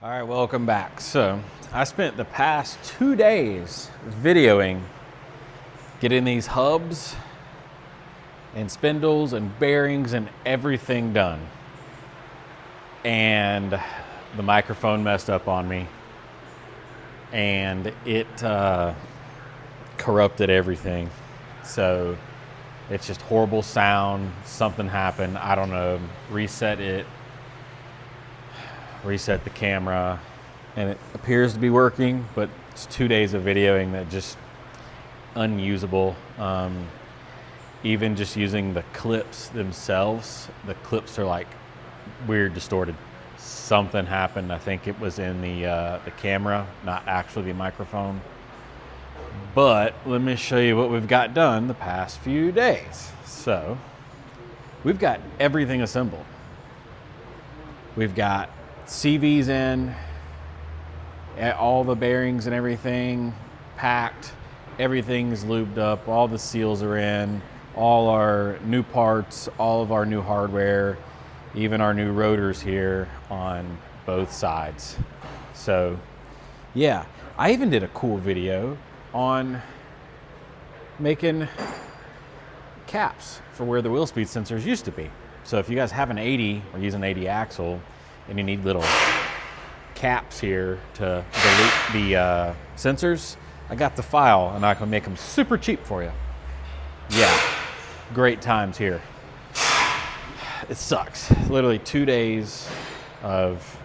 All right, welcome back. So I spent the past 2 days videoing getting these hubs and spindles and bearings and everything done. And the microphone messed up on me and it corrupted everything. So it's just horrible sound. Something happened. I don't know. Reset the camera, and it appears to be working, but it's 2 days of videoing that just unusable. Even just using the clips themselves, the clips are like weird distorted. Something happened. I think it was in the camera, not actually the microphone. But let me show you what we've got done the past few days. So we've got everything assembled. We've got CVs in, all the bearings and everything packed, everything's lubed up, all the seals are in, all our new parts, all of our new hardware, even our new rotors here on both sides. So yeah, I even did a cool video on making caps for where the wheel speed sensors used to be. So if you guys have an 80 or use an 80 axle and you need little caps here to delete the sensors, I got the file and I can make them super cheap for you. Yeah, great times here. It sucks. Literally 2 days of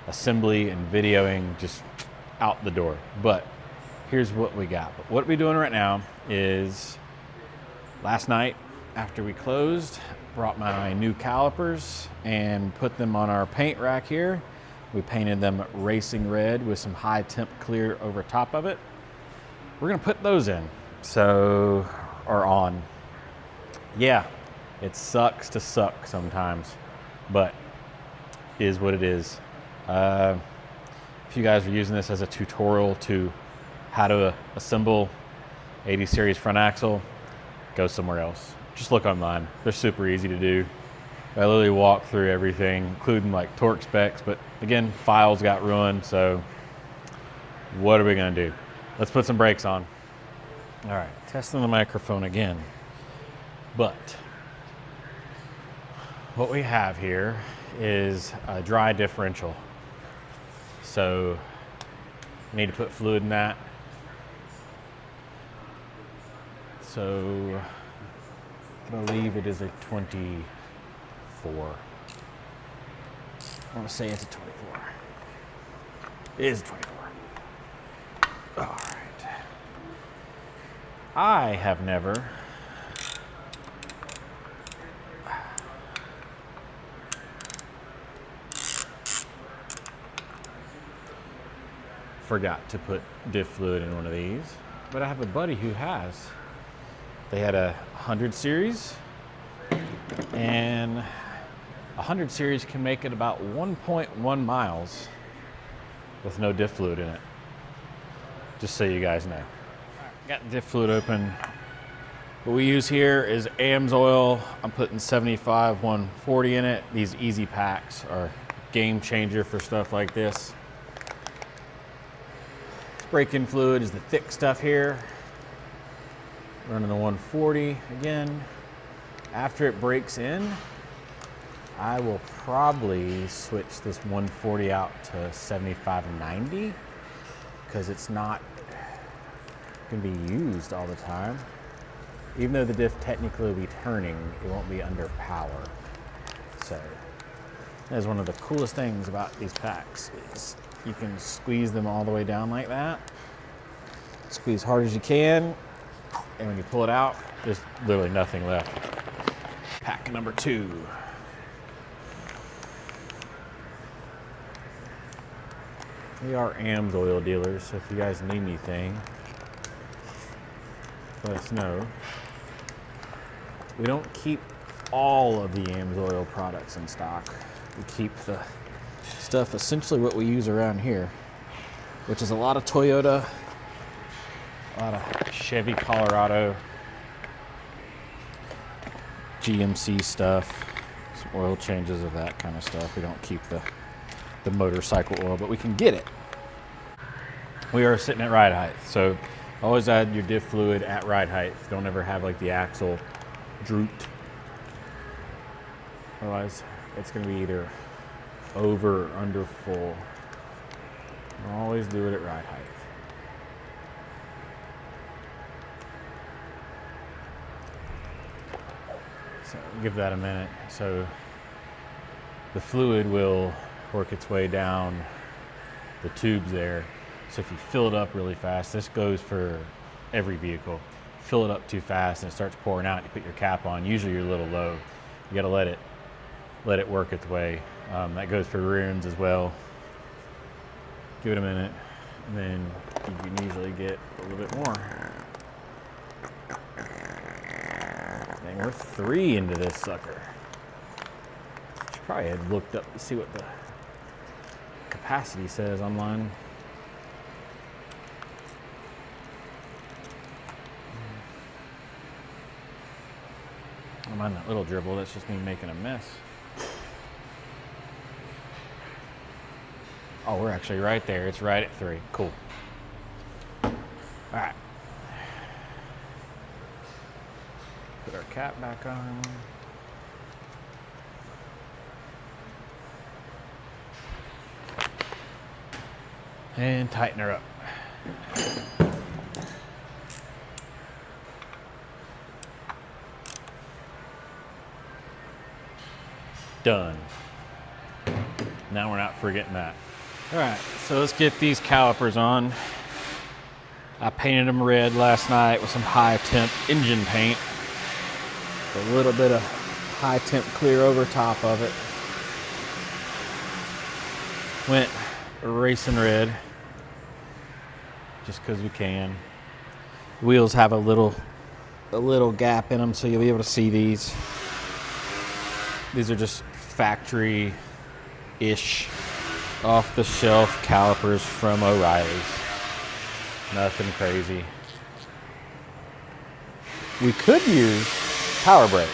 assembly and videoing just out the door. But here's what we got. What we're doing right now is last night after we closed, brought my new calipers and put them on our paint rack here. We painted them racing red with some high temp clear over top of it. We're gonna put those in, or on. Yeah, it sucks to suck sometimes, but is what it is. If you guys are using this as a tutorial to how to assemble 80 series front axle, go somewhere else. Just look online. They're super easy to do. I literally walk through everything, including like torque specs, but again, files got ruined, so what are we gonna do? Let's put some brakes on. All right, testing the microphone again. But what we have here is a dry differential. So we need to put fluid in that. So I believe it is a 24. I want to say it's a 24. It is a 24. All right. I have never forgot to put diff fluid in one of these, but I have a buddy who has. They had a 100 series, and 100 series can make it about 1.1 miles with no diff fluid in it. Just so you guys know. Got diff fluid open. What we use here is AMSOIL. I'm putting 75 140 in it. These easy packs are a game changer for stuff like this. Break-in fluid is the thick stuff here. Running the 140 again. After it breaks in, I will probably switch this 140 out to 75 90 because it's not going to be used all the time. Even though the diff technically will be turning, it won't be under power. So that is one of the coolest things about these packs is you can squeeze them all the way down like that. Squeeze hard as you can. And when you pull it out, there's literally nothing left. Pack number 2. We are AMSOIL dealers, so if you guys need anything, let us know. We don't keep all of the AMSOIL products in stock. We keep the stuff essentially what we use around here, which is a lot of Toyota, a lot of Chevy Colorado, GMC stuff, some oil changes of that kind of stuff. We don't keep the the motorcycle oil, but we can get it. We are sitting at ride height, so always add your diff fluid at ride height. Don't ever have like the axle drooped. Otherwise, it's gonna be either over or under full. Always do it at ride height. So give that a minute. So the fluid will work its way down the tubes there. So if you fill it up really fast, this goes for every vehicle. Fill it up too fast and it starts pouring out, you put your cap on, usually you're a little low. You gotta let it work its way. That goes for rear ends as well. Give it a minute, and then you can usually get a little bit more. Dang, we're 3 into this sucker. Should probably have looked up to see what the capacity says online. I don't mind that little dribble, that's just me making a mess. Oh, we're actually right there. It's right at 3. Cool. All right. Put our cap back on. And tighten her up. Done. Now we're not forgetting that. All right, so let's get these calipers on. I painted them red last night with some high temp engine paint. A little bit of high temp clear over top of it. Went racing red, just because we can. Wheels have a little gap in them, so you'll be able to see these. These are just factory-ish, off-the-shelf calipers from O'Reilly's. Nothing crazy. We could use power brake,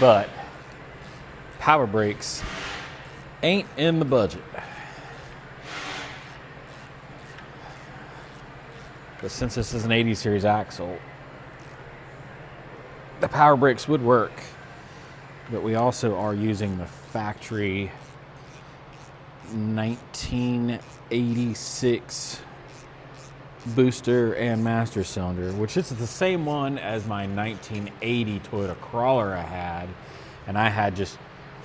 but power brakes ain't in the budget. But since this is an 80 series axle, the power brakes would work. But we also are using the factory 1986 booster and master cylinder, which is the same one as my 1980 Toyota Crawler I had, and I had just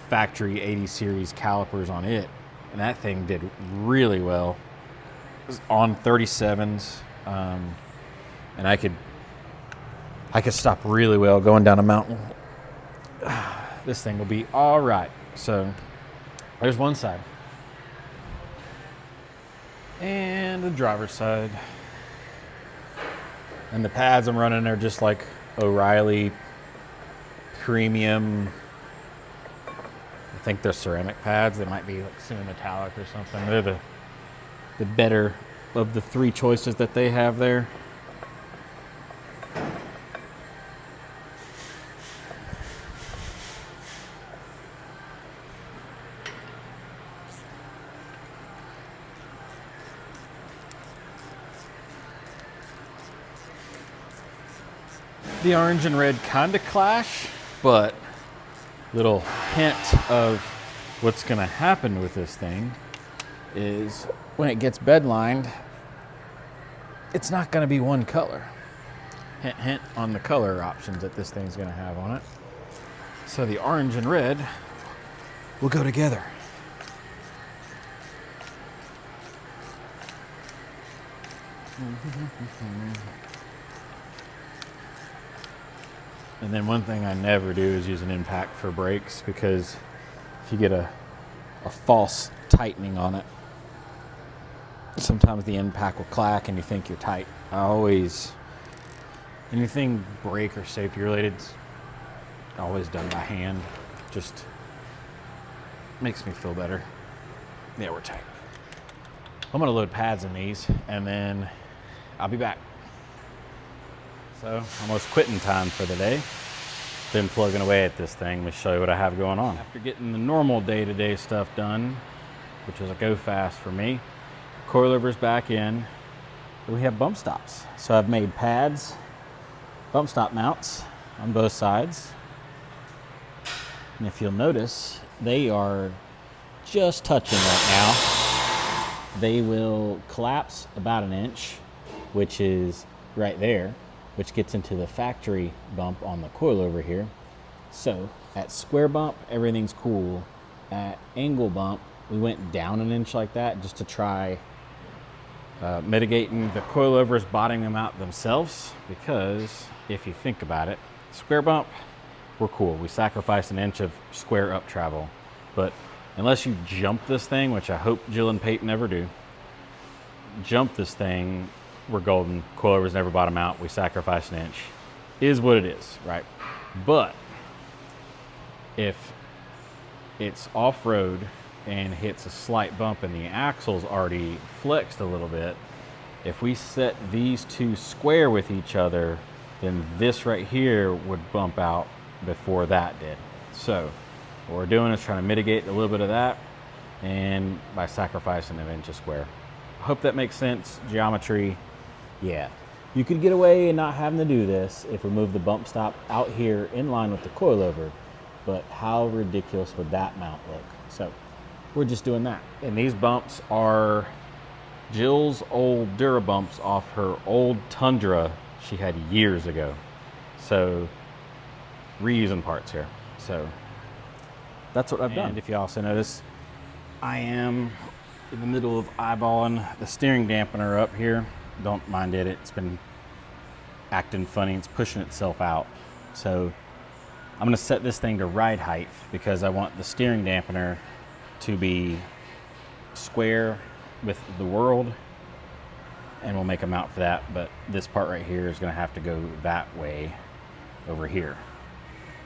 factory 80 series calipers on it, and that thing did really well. It was on 37s, and I could stop really well going down a mountain. This thing will be all right. So there's one side. And the driver's side. And the pads I'm running are just like O'Reilly premium. I think they're ceramic pads. They might be like semi-metallic or something. They're the better of the 3 choices that they have there. The orange and red kind of clash, but little hint of what's going to happen with this thing is when it gets bed lined, it's not going to be one color. Hint, hint on the color options that this thing's going to have on it. So the orange and red will go together. And then one thing I never do is use an impact for brakes, because if you get a false tightening on it, sometimes the impact will clack and you think you're tight. I always, anything brake or safety related, always done by hand. Just makes me feel better. Yeah, we're tight. I'm gonna load pads in these and then I'll be back. So almost quitting time for the day. been plugging away at this thing. Let me show you what I have going on. After getting the normal day-to-day stuff done, which was a go fast for me, coilover's back in. We have bump stops. So I've made pads, bump stop mounts on both sides. And if you'll notice, they are just touching right now. They will collapse about an inch, which is right there, which gets into the factory bump on the coilover here. So at square bump, everything's cool. At angle bump, we went down an inch like that just to try mitigating the coilovers bottoming them out themselves, because if you think about it, square bump, we're cool. We sacrificed an inch of square up travel. But unless you jump this thing, which I hope Jill and Peyton never do, jump this thing, we're golden. Coilovers never bottom out. We sacrifice an inch. Is what it is, right? But if it's off-road and hits a slight bump and the axle's already flexed a little bit, if we set these two square with each other, then this right here would bump out before that did. So what we're doing is trying to mitigate a little bit of that, and by sacrificing an inch of square. I hope that makes sense. Geometry, yeah. You could get away and not having to do this if we move the bump stop out here in line with the coilover, but how ridiculous would that mount look? So we're just doing that. And these bumps are Jill's old Dura bumps off her old Tundra she had years ago. So reusing parts here. So that's what I've done. And if you also notice, I am in the middle of eyeballing the steering dampener up here. Don't mind it, it's been acting funny, it's pushing itself out. So I'm gonna set this thing to ride height because I want the steering dampener to be square with the world, and we'll make a mount for that, but this part right here is gonna have to go that way over here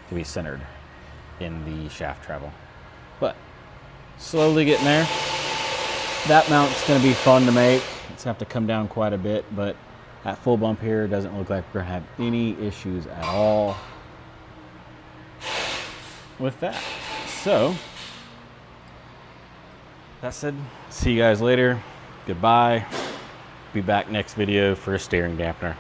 to be centered in the shaft travel. But slowly getting there. That mount's gonna be fun to make. It's gonna have to come down quite a bit, but at full bump here, doesn't look like we're gonna have any issues at all with that. So, that said, see you guys later. Goodbye. Be back next video for a steering dampener.